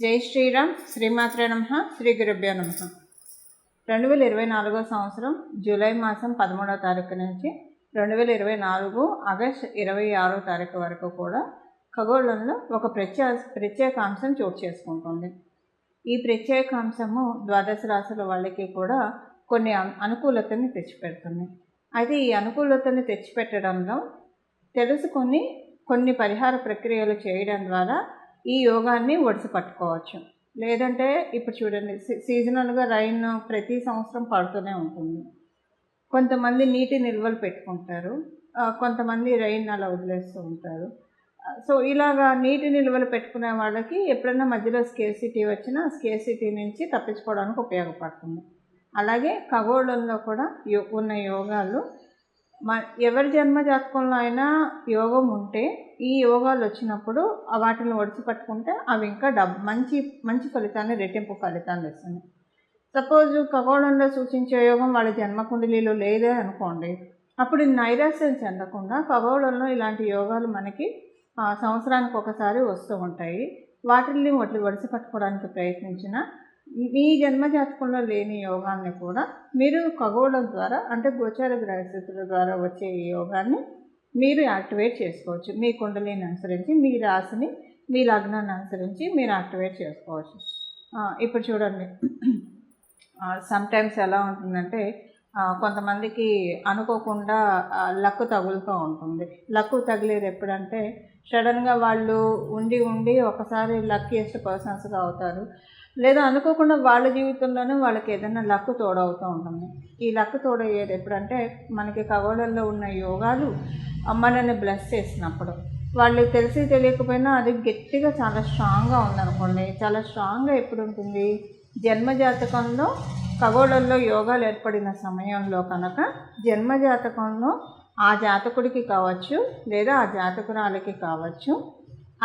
జై శ్రీరామ్. శ్రీమాత్రే నమః. శ్రీ గురుభ్యో నమః. 2024 సంవత్సరం జూలై మాసం 13వ తారీఖు నుంచి 2024 ఆగస్టు 26వ తారీఖు వరకు కూడా ఖగోళంలో ఒక ప్రత్యేకాంశం చోటు చేసుకుంటుంది. ఈ ప్రత్యేకాంశము ద్వాదశ రాశుల వాళ్ళకి కూడా కొన్ని అనుకూలతని తెచ్చిపెడుతుంది. అయితే ఈ అనుకూలతని తెచ్చిపెట్టడంలో తెలుసుకొని కొన్ని పరిహార ప్రక్రియలు చేయడం ద్వారా ఈ యోగాన్ని ఒడిసి పట్టుకోవచ్చు. లేదంటే ఇప్పుడు చూడండి, సీజనల్గా రైన్ ప్రతి సంవత్సరం పడుతూనే ఉంటుంది. కొంతమంది నీటి నిల్వలు పెట్టుకుంటారు, కొంతమంది రైన్ అలా వదిలేస్తూ ఉంటారు. సో ఇలాగా నీటి నిల్వలు పెట్టుకునే వాళ్ళకి ఎప్పుడైనా మధ్యలో స్కేర్సిటీ వచ్చినా స్కేర్సిటీ నుంచి తప్పించుకోవడానికి ఉపయోగపడుతుంది. అలాగే ఖగోళంలో కూడా ఉన్న యోగాలు ఎవరి జన్మ జాతకంలో అయినా యోగం ఉంటే ఈ యోగాలు వచ్చినప్పుడు వాటిని ఒడిసి పట్టుకుంటే అవి ఇంకా మంచి ఫలితాన్ని, రెట్టింపు ఫలితాన్ని ఇస్తుంది. సపోజ్ ఖగోళంలో సూచించే యోగం వాళ్ళ జన్మకుండలిలో లేదే అనుకోండి, అప్పుడు నైరాశ్యం చెందకుండా ఖగోళంలో ఇలాంటి యోగాలు మనకి సంవత్సరానికి ఒకసారి వస్తూ ఉంటాయి. వాటిని ఒడిసి పట్టుకోవడానికి ప్రయత్నించిన మీ జన్మజాతకంలో లేని యోగాన్ని కూడా మీరు ఖగోళం ద్వారా, అంటే గోచార గ్రహస్థితుల ద్వారా వచ్చే ఈ యోగాన్ని మీరు యాక్టివేట్ చేసుకోవచ్చు. మీ కుండలిని అనుసరించి, మీ రాశిని, మీ లగ్నాన్ని అనుసరించి మీరు యాక్టివేట్ చేసుకోవచ్చు. ఇప్పుడు చూడండి, సమ్టైమ్స్ ఎలా ఉంటుందంటే కొంతమందికి అనుకోకుండా లక్ తగులుతూ ఉంటుంది. లక్ తగిలేది ఎప్పుడంటే సడన్గా వాళ్ళు ఉండి ఒకసారి లక్కీయెస్ట్ పర్సన్స్గా అవుతారు. లేదా అనుకోకుండా వాళ్ళ జీవితంలోనే వాళ్ళకి ఏదైనా లక్ తోడవుతూ ఉంటుంది. ఈ లక్ తోడయ్యేది ఎప్పుడంటే మనకి ఖగోళంలో ఉన్న యోగాలు మనల్ని బ్లెస్ చేసినప్పుడు. వాళ్ళు తెలిసి తెలియకపోయినా అది గట్టిగా చాలా స్ట్రాంగ్గా ఉందనుకోండి. చాలా స్ట్రాంగ్గా ఎప్పుడు ఉంటుంది, జన్మజాతకంలో ఖగోళంలో యోగాలు ఏర్పడిన సమయంలో కనుక జన్మజాతకంలో ఆ జాతకుడికి కావచ్చు లేదా ఆ జాతకురాలకి కావచ్చు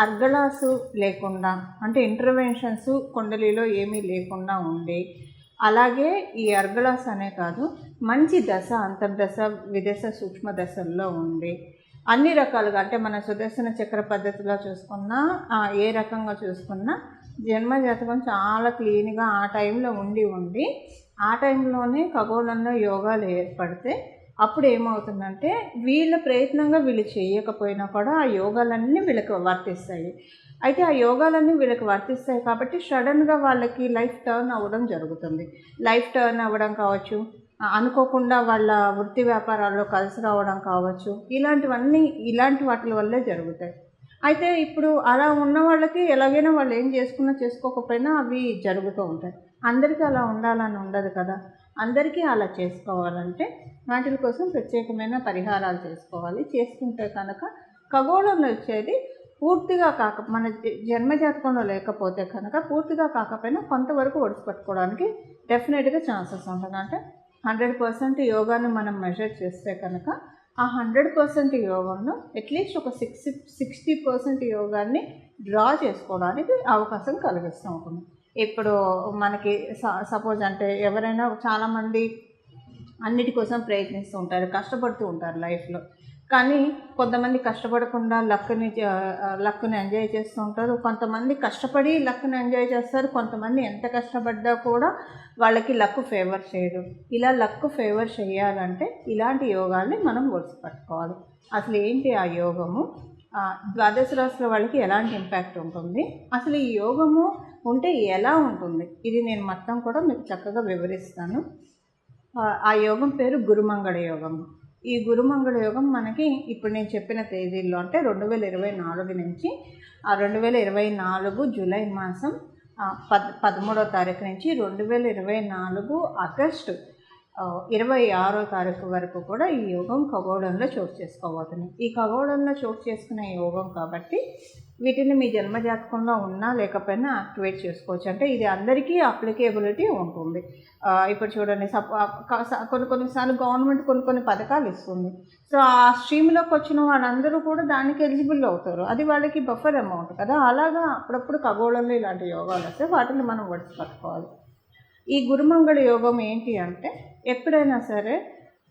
అర్గళాసు లేకుండా, అంటే ఇంటర్వెన్షన్స్ కుండలిలో ఏమీ లేకుండా ఉండి, అలాగే ఈ అర్గళాస్ అనే కాదు మంచి దశ, అంతర్దశ, విదశ, సూక్ష్మ దశల్లో ఉండి అన్ని రకాలుగా, అంటే మన సుదర్శన చక్ర పద్ధతిలో చూసుకున్నా ఏ రకంగా చూసుకున్నా జన్మజాతకం చాలా క్లీన్గా ఆ టైంలో ఉండి ఆ టైంలోనే ఖగోళంలో యోగాలు ఏర్పడితే అప్పుడు ఏమవుతుందంటే వీళ్ళ ప్రయత్నంగా వీళ్ళు చేయకపోయినా కూడా ఆ యోగాలన్నీ వీళ్ళకి వర్తిస్తాయి. అయితే ఆ యోగాలన్నీ వీళ్ళకి వర్తిస్తాయి కాబట్టి సడన్గా వాళ్ళకి లైఫ్ టర్న్ అవ్వడం జరుగుతుంది. లైఫ్ టర్న్ అవ్వడం కావచ్చు, అనుకోకుండా వాళ్ళ వృత్తి వ్యాపారాల్లో కలిసి రావడం కావచ్చు, ఇలాంటి వాటి వల్లే జరుగుతాయి. అయితే ఇప్పుడు అలా ఉన్న వాళ్ళకి ఎలాగైనా వాళ్ళు ఏం చేసుకోకపోయినా అవి జరుగుతూ ఉంటాయి. అందరికీ అలా ఉండాలని ఉండదు కదా. అందరికీ అలా చేసుకోవాలంటే వాటి కోసం ప్రత్యేకమైన పరిహారాలు చేసుకోవాలి. చేసుకుంటే కనుక ఖగోళంలో వచ్చేది పూర్తిగా మన జన్మజాతకంలో లేకపోతే కనుక పూర్తిగా కాకపోయినా కొంతవరకు ఒడిసిపట్టుకోవడానికి డెఫినెట్గా ఛాన్సెస్ ఉంటుంది. అంటే 100% యోగాన్ని మనం మెజర్ చేస్తే కనుక ఆ 100% యోగంలో అట్లీస్ట్ ఒక 60% యోగాన్ని డ్రా చేసుకోవడానికి అవకాశం కలిగిస్తూ ఉంటుంది. ఇప్పుడు మనకి సపోజ్ అంటే ఎవరైనా చాలామంది అన్నిటి కోసం ప్రయత్నిస్తూ ఉంటారు, కష్టపడుతూ ఉంటారు లైఫ్లో. కానీ కొంతమంది కష్టపడకుండా లక్ని ఎంజాయ్ చేస్తూ ఉంటారు. కొంతమంది కష్టపడి లక్ని ఎంజాయ్ చేస్తారు. కొంతమంది ఎంత కష్టపడ్డా కూడా వాళ్ళకి లక్ ఫేవర్ చేయదు. ఇలా లక్ ఫేవర్ చేయాలంటే ఇలాంటి యోగాల్ని మనం ఒడిసిపట్టుకోవాలి. అసలు ఏంటి ఆ యోగము, ద్వాదశ రాశుల వాళ్ళకి ఎలాంటి ఇంపాక్ట్ ఉంటుంది, అసలు ఈ యోగము ఉంటే ఎలా ఉంటుంది, ఇది నేను మొత్తం కూడా మీకు చక్కగా వివరిస్తాను. ఆ యోగం పేరు గురుమంగళ యోగం. ఈ గురుమంగళ యోగం మనకి ఇప్పుడు నేను చెప్పిన తేదీల్లో, అంటే 2024 నుంచి 2024 జూలై మాసం 13వ తారీఖు నుంచి 2024 ఆగస్టు 26వ తారీఖు వరకు కూడా ఈ యోగం ఖగోళంలో చోటు చేసుకోబోతుంది. ఈ ఖగోళంలో చోటు చేసుకునే యోగం కాబట్టి వీటిని మీ జన్మజాతకంలో ఉన్నా లేకపోయినా యాక్టివేట్ చేసుకోవచ్చు. అంటే ఇది అందరికీ అప్లికేబిలిటీ ఉంటుంది. ఇప్పుడు చూడండి, కొన్నిసార్లు గవర్నమెంట్ కొన్ని పథకాలు ఇస్తుంది. సో ఆ స్ట్రీమ్లోకి వచ్చిన వాళ్ళందరూ కూడా దానికి ఎలిజిబుల్ అవుతారు. అది వాళ్ళకి బఫర్ అమౌంట్ కదా. అలాగా అప్పుడప్పుడు ఖగోళంలో ఇలాంటి యోగాలు వస్తే వాటిని మనం ఒడిసి పట్టుకోవాలి. ఈ గురుమంగళ యోగం ఏంటి అంటే, ఎప్పుడైనా సరే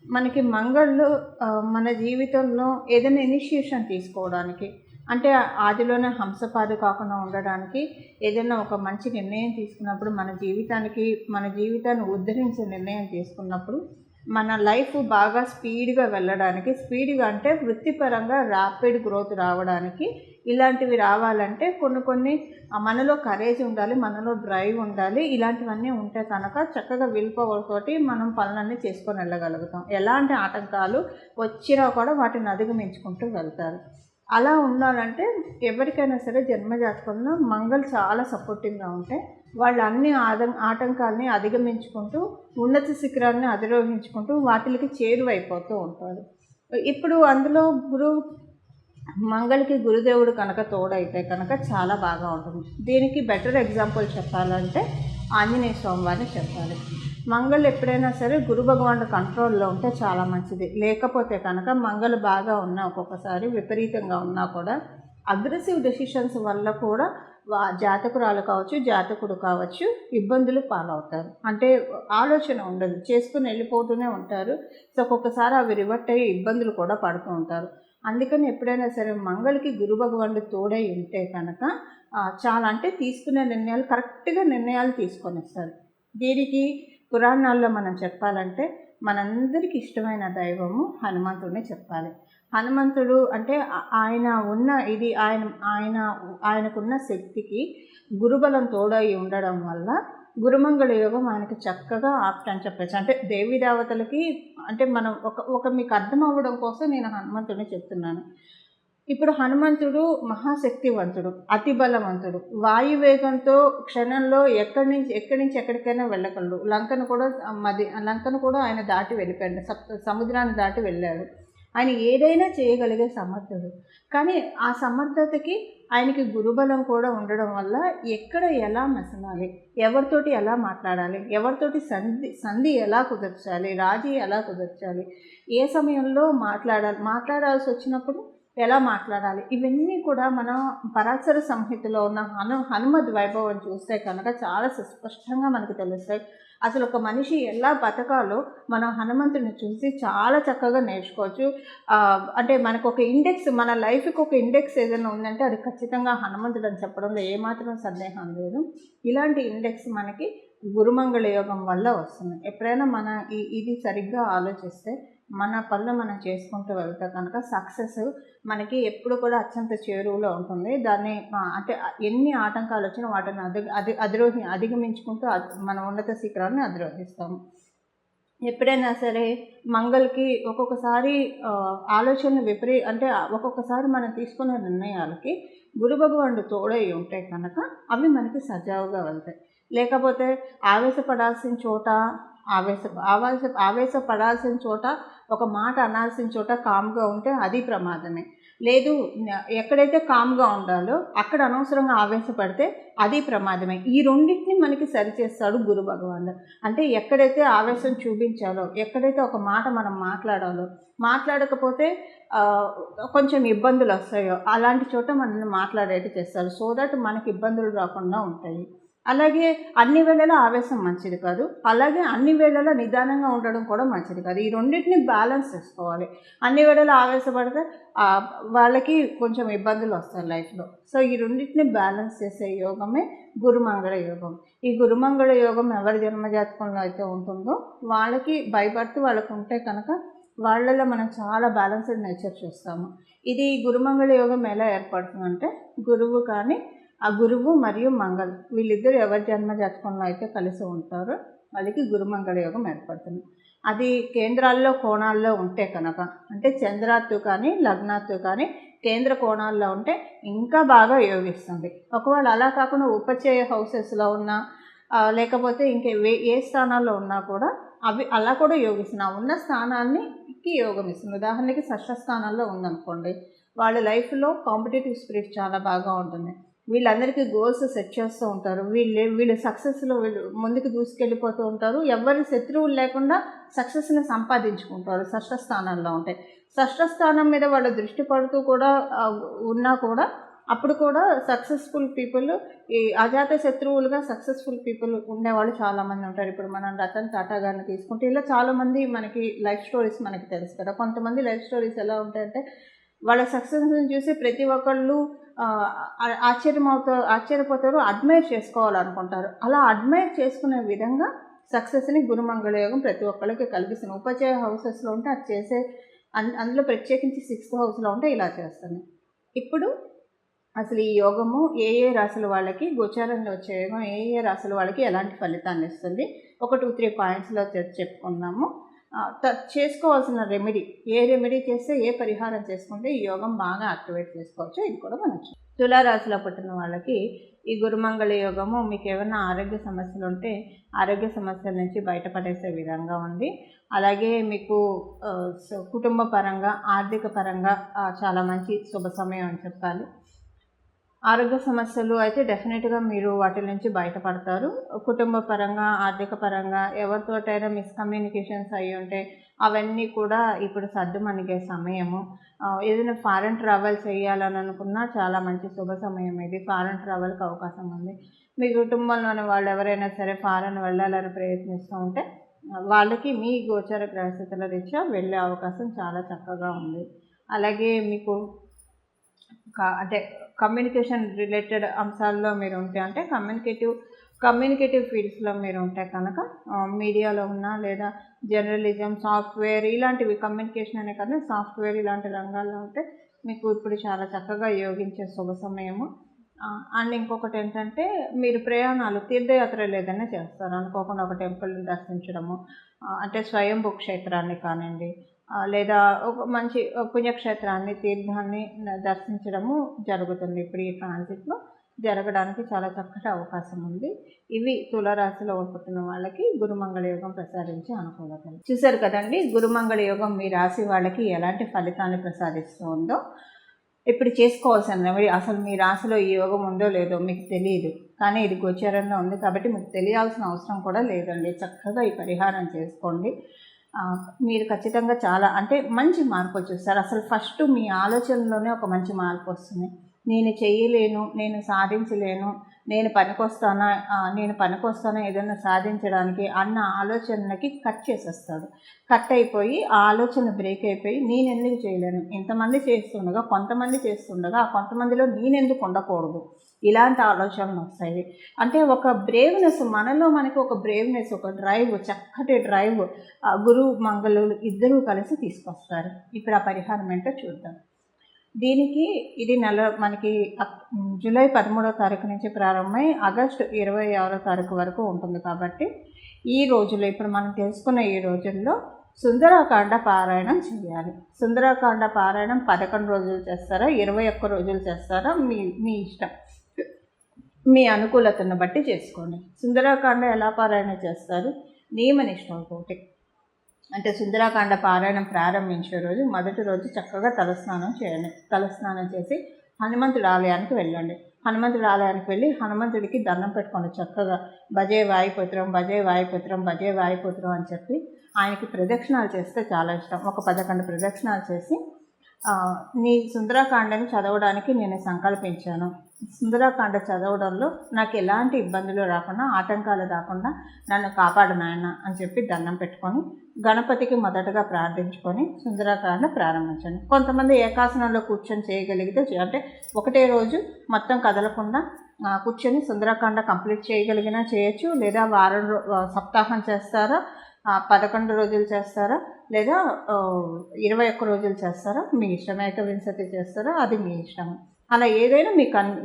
మనకి మంగళ్ళు మన జీవితంలో ఏదైనా ఇనిషియేషన్ తీసుకోవడానికి, అంటే ఆదిలోనే హంసపాదు కాకుండా ఉండడానికి ఏదైనా ఒక మంచి నిర్ణయం తీసుకున్నప్పుడు, మన జీవితాన్ని ఉద్ధరించే నిర్ణయం తీసుకున్నప్పుడు, మన లైఫ్ బాగా స్పీడ్గా వెళ్ళడానికి, స్పీడ్గా అంటే వృత్తిపరంగా ర్యాపిడ్ గ్రోత్ రావడానికి, ఇలాంటివి రావాలంటే కొన్ని మనలో కరేజ్ ఉండాలి, మనలో డ్రైవ్ ఉండాలి. ఇలాంటివన్నీ ఉంటే కనుక చక్కగా విల్ పవర్ తోటి మనం పనులన్నీ చేసుకొని వెళ్ళగలుగుతాం. ఎలాంటి ఆటంకాలు వచ్చినా కూడా వాటిని అధిగమించుకుంటూ వెళ్తారు. అలా ఉండాలంటే ఎవరికైనా సరే జన్మజాతకంలో మంగళ చాలా సపోర్టింగ్గా ఉంటే వాళ్ళు అన్ని ఆటంకాలని అధిగమించుకుంటూ ఉన్నత శిఖరాన్ని అధిరోహించుకుంటూ వాటికి చేరువైపోతూ ఉంటారు. ఇప్పుడు అందులో మంగళకి గురుదేవుడు కనుక తోడైతే కనుక చాలా బాగా ఉంటుంది. దీనికి బెటర్ ఎగ్జాంపుల్ చెప్పాలంటే ఆంజనేయ స్వామి వారిని చెప్పాలి. మంగళ ఎప్పుడైనా సరే గురు భగవానుడు కంట్రోల్లో ఉంటే చాలా మంచిది. లేకపోతే కనుక మంగళ బాగా ఉన్నా, ఒక్కొక్కసారి విపరీతంగా ఉన్నా కూడా అగ్రెసివ్ డెసిషన్స్ వల్ల కూడా జాతకురాలు కావచ్చు, జాతకుడు కావచ్చు ఇబ్బందులు పాలవుతారు. అంటే ఆలోచన ఉండదు, చేసుకుని వెళ్ళిపోతూనే ఉంటారు. సో ఒక్కొక్కసారి అవి రివర్ట్ అయ్యి ఇబ్బందులు కూడా పడుతూ ఉంటారు. అందుకని ఎప్పుడైనా సరే మంగళకి గురు భగవానుడు తోడై ఉంటే కనుక చాలా అంటే తీసుకునే నిర్ణయాలు కరెక్ట్గా నిర్ణయాలు తీసుకొనిస్తారు. దీనికి పురాణాల్లో మనం చెప్పాలంటే మనందరికీ ఇష్టమైన దైవము హనుమంతుడిని చెప్పాలి. హనుమంతుడు అంటే ఆయనకున్న శక్తికి గురుబలం తోడై ఉండడం వల్ల గురుమంగళ యోగం ఆయనకి చక్కగా ఆప్ట్ చెప్పచ్చు. అంటే దేవీ దేవతలకి అంటే మనం ఒక మీకు అర్థం అవ్వడం కోసం నేను హనుమంతుడిని చెప్తున్నాను. ఇప్పుడు హనుమంతుడు మహాశక్తివంతుడు, అతి బలవంతుడు, వాయువేగంతో క్షణంలో ఎక్కడి నుంచి ఎక్కడికైనా వెళ్ళగలడు. లంకను కూడా ఆయన దాటి వెళ్ళిపోయాడు, సముద్రాన్ని దాటి వెళ్ళాడు. ఆయన ఏదైనా చేయగలిగే సమర్థుడు. కానీ ఆ సమర్థతకి ఆయనకి గురుబలం కూడా ఉండడం వల్ల ఎక్కడ ఎలా మెసలాలి, ఎవరితోటి ఎలా మాట్లాడాలి, ఎవరితోటి సంధి ఎలా కుదర్చాలి, రాజీ ఎలా కుదర్చాలి, ఏ సమయంలో మాట్లాడాల్సి వచ్చినప్పుడు ఎలా మాట్లాడాలి, ఇవన్నీ కూడా మనం పరాశర సంహితలో ఉన్న హనుమద్ వైభవం చూస్తే కనుక చాలా సుస్పష్టంగా మనకు తెలుస్తాయి. అసలు ఒక మనిషి ఎలా బతకాలో మనం హనుమంతుడిని చూసి చాలా చక్కగా నేర్చుకోవచ్చు. అంటే మనకు ఒక ఇండెక్స్, మన లైఫ్కి ఒక ఇండెక్స్ ఏదైనా ఉందంటే అది ఖచ్చితంగా హనుమంతుడు అని చెప్పడంలో ఏమాత్రం సందేహం లేదు. ఇలాంటి ఇండెక్స్ మనకి గురుమంగళ యోగం వల్ల వస్తుంది. ఎప్పుడైనా మన ఇది సరిగ్గా ఆలోచిస్తే మన పనులు మనం చేసుకుంటూ వెళ్తే కనుక సక్సెస్ మనకి ఎప్పుడు కూడా అత్యంత చేరువలో ఉంటుంది. దాన్ని అంటే ఎన్ని ఆటంకాలు వచ్చినా వాటిని అధిగమించుకుంటూ మన ఉన్నత శిఖరాన్ని అధిరోహిస్తాము. ఎప్పుడైనా సరే మంగళకి ఒక్కొక్కసారి ఆలోచనలు అంటే ఒక్కొక్కసారి మనం తీసుకున్న నిర్ణయాలకి గురు భగవానుడు తోడై ఉంటే కనుక అవి మనకి సజావుగా వెళ్తాయి. లేకపోతే ఆవేశపడాల్సిన చోట ఒక మాట అనాల్సిన చోట కామ్గా ఉంటే అది ప్రమాదమే. లేదు, ఎక్కడైతే కామ్గా ఉండాలో అక్కడ అనవసరంగా ఆవేశపడితే అది ప్రమాదమే. ఈ రెండింటిని మనకి సరిచేస్తాడు గురు భగవానుడు. అంటే ఎక్కడైతే ఆవేశం చూపించాలో, ఎక్కడైతే ఒక మాట మనం మాట్లాడకపోతే కొంచెం ఇబ్బందులు వస్తాయో అలాంటి చోట మనల్ని మాట్లాడేట్టు చేస్తారు. సో దట్ మనకి ఇబ్బందులు రాకుండా ఉంటాయి. అలాగే అన్ని వేళలా ఆవేశం మంచిది కాదు, అలాగే అన్ని వేళలా నిదానంగా ఉండడం కూడా మంచిది కాదు. ఈ రెండింటిని బ్యాలెన్స్ చేసుకోవాలి. అన్ని వేళలా ఆవేశపడితే వాళ్ళకి కొంచెం ఇబ్బందులు వస్తాయి లైఫ్లో. సో ఈ రెండింటిని బ్యాలెన్స్ చేసే యోగమే గురుమంగళ యోగం. ఈ గురుమంగళ యోగం ఎవరి జన్మజాతకంలో అయితే ఉంటుందో వాళ్ళకి బర్త్ వాళ్ళకు ఉంటే కనుక వాళ్ళలో మనం చాలా బ్యాలెన్స్డ్ నేచర్ చూస్తాము. ఇది గురుమంగళ యోగం ఎలా ఏర్పడుతుందంటే ఆ గురువు మరియు మంగళ వీళ్ళిద్దరు ఎవరి జన్మజాతకంలో అయితే కలిసి ఉంటారో వాళ్ళకి గురుమంగళ యోగం ఏర్పడుతుంది. అది కేంద్రాల్లో కోణాల్లో ఉంటే కనుక, అంటే చంద్రాత్తు కానీ లగ్నాత్తు కానీ కేంద్ర కోణాల్లో ఉంటే ఇంకా బాగా యోగిస్తుంది. ఒకవేళ అలా కాకుండా ఉపచయ హౌసెస్లో ఉన్నా లేకపోతే ఏ స్థానాల్లో ఉన్నా కూడా అవి అలా కూడా యోగిస్తుంది. ఉన్న స్థానానికి యోగం ఇస్తుంది. ఉదాహరణకి షష్ఠ స్థానాల్లో ఉందనుకోండి, వాళ్ళ లైఫ్లో కాంపిటేటివ్ స్పిరిట్ చాలా బాగా ఉంటుంది. వీళ్ళందరికీ గోల్స్ సెట్ చేస్తూ ఉంటారు. వీళ్ళు సక్సెస్లో ముందుకు దూసుకెళ్ళిపోతూ ఉంటారు. ఎవరి శత్రువులు లేకుండా సక్సెస్ని సంపాదించుకుంటారు షష్ఠ స్థానాల్లో ఉంటాయి. షష్ఠ స్థానం మీద వాళ్ళ దృష్టి పడుతూ కూడా ఉన్నా కూడా అప్పుడు కూడా సక్సెస్ఫుల్ పీపుల్, ఈ అజాత శత్రువులుగా సక్సెస్ఫుల్ పీపుల్ ఉండేవాళ్ళు చాలామంది ఉంటారు. ఇప్పుడు మనం రతన్ టాటా గారిని తీసుకుంటే ఇలా చాలామంది మనకి లైఫ్ స్టోరీస్ మనకి తెలుసు కదా. కొంతమంది లైఫ్ స్టోరీస్ ఎలా ఉంటాయంటే వాళ్ళ సక్సెస్ని చూసి ప్రతి ఒక్కళ్ళు ఆశ్చర్యపోతారు, అడ్మైర్ చేసుకోవాలనుకుంటారు. అలా అడ్మైర్ చేసుకునే విధంగా సక్సెస్ని గురుమంగళ యోగం ప్రతి ఒక్కళ్ళకి కలిగిస్తుంది. ఉపచయ హౌసెస్లో ఉంటే అది చేసే అందులో ప్రత్యేకించి 6th హౌస్లో ఉంటే ఇలా చేస్తుంది. ఇప్పుడు అసలు ఈ యోగము ఏ రాశుల వాళ్ళకి, గోచారంలో వచ్చే యోగం ఏ రాశుల వాళ్ళకి ఎలాంటి ఫలితాన్ని ఇస్తుంది, ఒక 2-3 పాయింట్స్లో చెప్పుకుందాము. చేసుకోవాల్సిన రెమెడీ, ఏ రెమెడీ చేస్తే, ఏ పరిహారం చేసుకుంటే ఈ యోగం బాగా యాక్టివేట్ చేసుకోవచ్చు, ఇది కూడా మనం తులారాశిలో పుట్టిన వాళ్ళకి ఈ గురుమంగళ యోగము మీకు ఏమైనా ఆరోగ్య సమస్యలు ఉంటే ఆరోగ్య సమస్యల నుంచి బయటపడేసే విధంగా ఉంది. అలాగే మీకు కుటుంబ పరంగా, ఆర్థిక పరంగా చాలా మంచి శుభ సమయం అని చెప్పాలి. ఆరోగ్య సమస్యలు అయితే డెఫినెట్గా మీరు వాటి నుంచి బయటపడతారు. కుటుంబ పరంగా, ఆర్థిక పరంగా ఎవరితోటైనా మిస్కమ్యూనికేషన్స్ అయ్యి ఉంటే అవన్నీ కూడా ఇప్పుడు సర్దుమణిగే సమయము. ఏదైనా ఫారెన్ ట్రావెల్ చేయాలని అనుకున్నా చాలా మంచి శుభ సమయం ఇది. ఫారెన్ ట్రావెల్కి అవకాశం ఉంది. మీ కుటుంబంలోని వాళ్ళు ఎవరైనా సరే ఫారెన్ వెళ్ళాలని ప్రయత్నిస్తూ ఉంటే వాళ్ళకి మీ గోచర గ్రహస్థితుల రీత్యా వెళ్ళే అవకాశం చాలా చక్కగా ఉంది. అలాగే మీకు అంటే కమ్యూనికేషన్ రిలేటెడ్ అంశాల్లో మీరు ఉంటే, అంటే కమ్యూనికేటివ్ ఫీల్డ్స్లో మీరు ఉంటే కనుక మీడియాలో ఉన్నా లేదా జర్నలిజం, సాఫ్ట్వేర్ ఇలాంటివి, కమ్యూనికేషన్ అనే కానీ సాఫ్ట్వేర్ ఇలాంటి రంగాల్లో ఉంటే మీకు ఇప్పుడు చాలా చక్కగా యోగించే శుభ సమయము. అండ్ ఇంకొకటి ఏంటంటే మీరు ప్రయాణాలు, తీర్థయాత్రలు ఏదైనా చేస్తారు అనుకోకుండా ఒక టెంపుల్ని దర్శించడము, అంటే స్వయంభూ క్షేత్రాన్ని కానివ్వండి లేదా ఒక మంచి పుణ్యక్షేత్రాన్ని, తీర్థాన్ని దర్శించడము జరుగుతుంది. ఇప్పుడు ఈ ట్రాన్సిట్లో జరగడానికి చాలా చక్కటి అవకాశం ఉంది. ఇవి తులారాశిలో పుట్టిన వాళ్ళకి గురుమంగళ యోగం ప్రసాదించే అనుకూలతలు. చూశారు కదండి, గురుమంగళ యోగం మీ రాశి వాళ్ళకి ఎలాంటి ఫలితాన్ని ప్రసాదిస్తూ ఉందో. ఇప్పుడు చేసుకోవాల్సిన రెమెడీ, అసలు మీ రాశిలో ఈ యోగం ఉందో లేదో మీకు తెలియదు, కానీ ఇది గోచరంలో ఉంది కాబట్టి మీకు తెలియాల్సిన అవసరం కూడా లేదండి. చక్కగా ఈ పరిహారం చేసుకోండి. మీరు ఖచ్చితంగా చాలా అంటే మంచి మార్పు చూస్తారు. అసలు ఫస్ట్ మీ ఆలోచనలోనే ఒక మంచి మార్పు వస్తుంది. నేను చేయలేను, నేను సాధించలేను, నేను పనికొస్తానా ఏదైనా సాధించడానికి అన్న ఆలోచనకి కట్ చేసేస్తాడు. కట్ అయిపోయి ఆ ఆలోచన బ్రేక్ అయిపోయి నేను ఎందుకు చేయలేను, ఇంతమంది చేస్తుండగా కొంతమంది చేస్తుండగా ఆ కొంతమందిలో నేనెందుకు ఉండకూడదు, ఇలాంటి ఆలోచనలు వస్తాయి. అంటే ఒక బ్రేవ్నెస్, మనకి ఒక బ్రేవ్నెస్, ఒక డ్రైవ్, చక్కటి డ్రైవ్ గురువు మంగళులు ఇద్దరూ కలిసి తీసుకొస్తారు. ఇప్పుడు ఆ పరిహారం ఏంటో చూద్దాం. దీనికి ఇది మనకి జూలై 13వ తారీఖు నుంచి ప్రారంభమై ఆగస్టు 26వ తారీఖు వరకు ఉంటుంది. కాబట్టి ఈ రోజుల్లో, ఇప్పుడు మనం తెలుసుకున్న ఈ రోజుల్లో సుందరాకాండ పారాయణం చేయాలి. సుందరాకాండ పారాయణం 11 రోజులు చేస్తారా, 21 రోజులు చేస్తారా, మీ ఇష్టం, మీ అనుకూలతను బట్టి చేసుకోండి. సుందరాకాండ ఎలా పారాయణ చేస్తారు? నియమనిష్టంతోటి. అంటే సుందరాకాండ పారాయణం ప్రారంభించే రోజు మొదటి రోజు చక్కగా తలస్నానం చేయండి. తలస్నానం చేసి హనుమంతుడి ఆలయానికి వెళ్ళండి. హనుమంతుడి ఆలయానికి వెళ్ళి హనుమంతుడికి దండం పెట్టుకోండి. చక్కగా భజే వాయుపుత్రం, భజే వాయుపుత్రం, భజే వాయుపుత్రం అని చెప్పి ఆయనకి ప్రదక్షిణాలు చేస్తే చాలా ఇష్టం. ఒక 11 ప్రదక్షిణాలు చేసి నీ సుందరాకాండని చదవడానికి నేను సంకల్పించాను. సుందరాకాండ చదవడంలో నాకు ఎలాంటి ఇబ్బందులు రాకుండా, ఆటంకాలు రాకుండా నన్ను కాపాడు నాయన అని చెప్పి దండం పెట్టుకొని గణపతికి మొదటగా ప్రార్థించుకొని సుందరాకాండ ప్రారంభించండి. కొంతమంది ఏకాసనంలో కూర్చొని చేయగలిగితే, అంటే ఒకటే రోజు మొత్తం కదలకుండా కూర్చొని సుందరాకాండ కంప్లీట్ చేయగలిగినా చేయొచ్చు. లేదా సప్తాహం చేస్తారా, 11 రోజులు చేస్తారా, లేదా 21 రోజులు చేస్తారా, మీ ఇష్టం. ఏకవింశతి చేస్తారా, అది మీ ఇష్టం. అలా ఏదైనా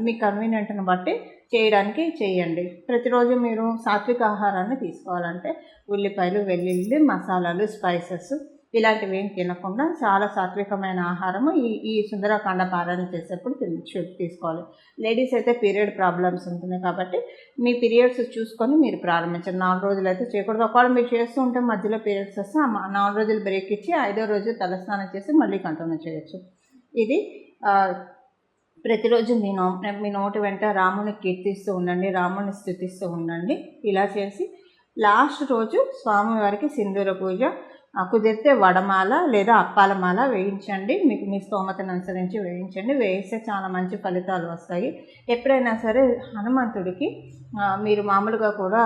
మీ కన్వీనియంట్ని బట్టి చేయడానికి చేయండి. ప్రతిరోజు మీరు సాత్విక ఆహారాన్ని తీసుకోవాలంటే ఉల్లిపాయలు, వెల్లుల్లి, మసాలాలు, స్పైసెస్ ఇలాంటివి ఏం తినకుండా చాలా సాత్వికమైన ఆహారము ఈ సుందరాకాండ పారాయణ చేసేప్పుడు తీసుకోవాలి. లేడీస్ అయితే పీరియడ్ ప్రాబ్లమ్స్ ఉంటుంది కాబట్టి మీ పీరియడ్స్ చూసుకొని మీరు ప్రారంభించండి. 4 రోజులు అయితే చేయకూడదు. ఒకవేళ మీరు చేస్తూ ఉంటే మధ్యలో పీరియడ్స్ వస్తే 4 రోజులు బ్రేక్ ఇచ్చి 5వ రోజు తలస్నానం చేసి మళ్ళీ కంటిన్యూ చేయొచ్చు. ఇది ప్రతిరోజు మీ నోటి వెంట రాముని కీర్తిస్తూ ఉండండి, రాముని స్తుతిస్తూ ఉండండి. ఇలా చేసి లాస్ట్ రోజు స్వామివారికి సింధూర పూజ, కుదిరితే వడమాల లేదా అప్పాల మాల వేయించండి. మీకు మీ స్తోమతను అనుసరించి వేయించండి. వేయిస్తే చాలా మంచి ఫలితాలు వస్తాయి. ఎప్పుడైనా సరే హనుమంతుడికి మీరు మామూలుగా కూడా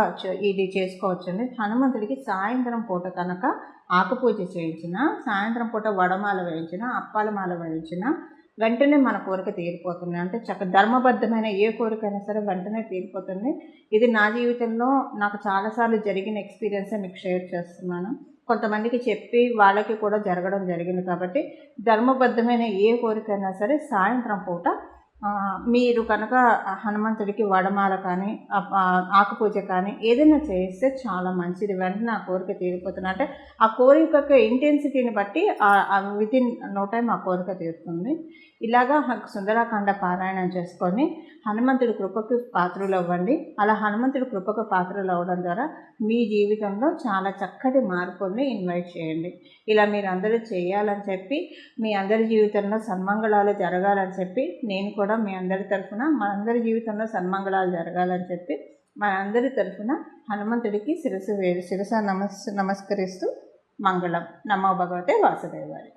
ఇది చేసుకోవచ్చండి. హనుమంతుడికి సాయంత్రం పూట కనుక ఆకుపూజ చేయించిన, సాయంత్రం పూట వడమాల వేయించిన, అప్పాల మాల వేయించిన వెంటనే మన కోరిక తీరిపోతుంది. అంటే ధర్మబద్ధమైన ఏ కోరికైనా సరే వెంటనే తీరిపోతుంది. ఇది నా జీవితంలో నాకు చాలాసార్లు జరిగిన ఎక్స్పీరియన్సే మీకు షేర్ చేస్తున్నాను. కొంతమందికి చెప్పి వాళ్ళకి కూడా జరగడం జరిగింది. కాబట్టి ధర్మబద్ధమైన ఏ కోరికైనా సరే సాయంత్రం పూట మీరు కనుక హనుమంతుడికి వడమాల కానీ ఆకుపూజ కానీ ఏదైనా చేస్తే చాలా మంచిది. వెంటనే ఆ కోరిక తీరిపోతుంది. అంటే ఆ కోరిక ఇంటెన్సిటీని బట్టి వితిన్ నో టైం ఆ కోరిక తీరుతుంది. ఇలాగా సుందరాకాండ పారాయణం చేసుకొని హనుమంతుడి కృపకు పాత్రలు అవ్వండి. అలా హనుమంతుడి కృపకు పాత్రలు అవ్వడం ద్వారా మీ జీవితంలో చాలా చక్కటి మార్పుల్ని ఇన్వైట్ చేయండి. ఇలా మీరు అందరూ చేయాలని చెప్పి, మీ అందరి జీవితంలో సన్మంగళాలు జరగాలని చెప్పి, నేను కూడా మీ అందరి తరఫున మా అందరి జీవితంలో సన్మంగళాలు జరగాలని చెప్పి మా అందరి తరఫున హనుమంతుడికి శిరస నమస్కరిస్తూ మంగళం. నమో భగవతే వాసుదేవాయ.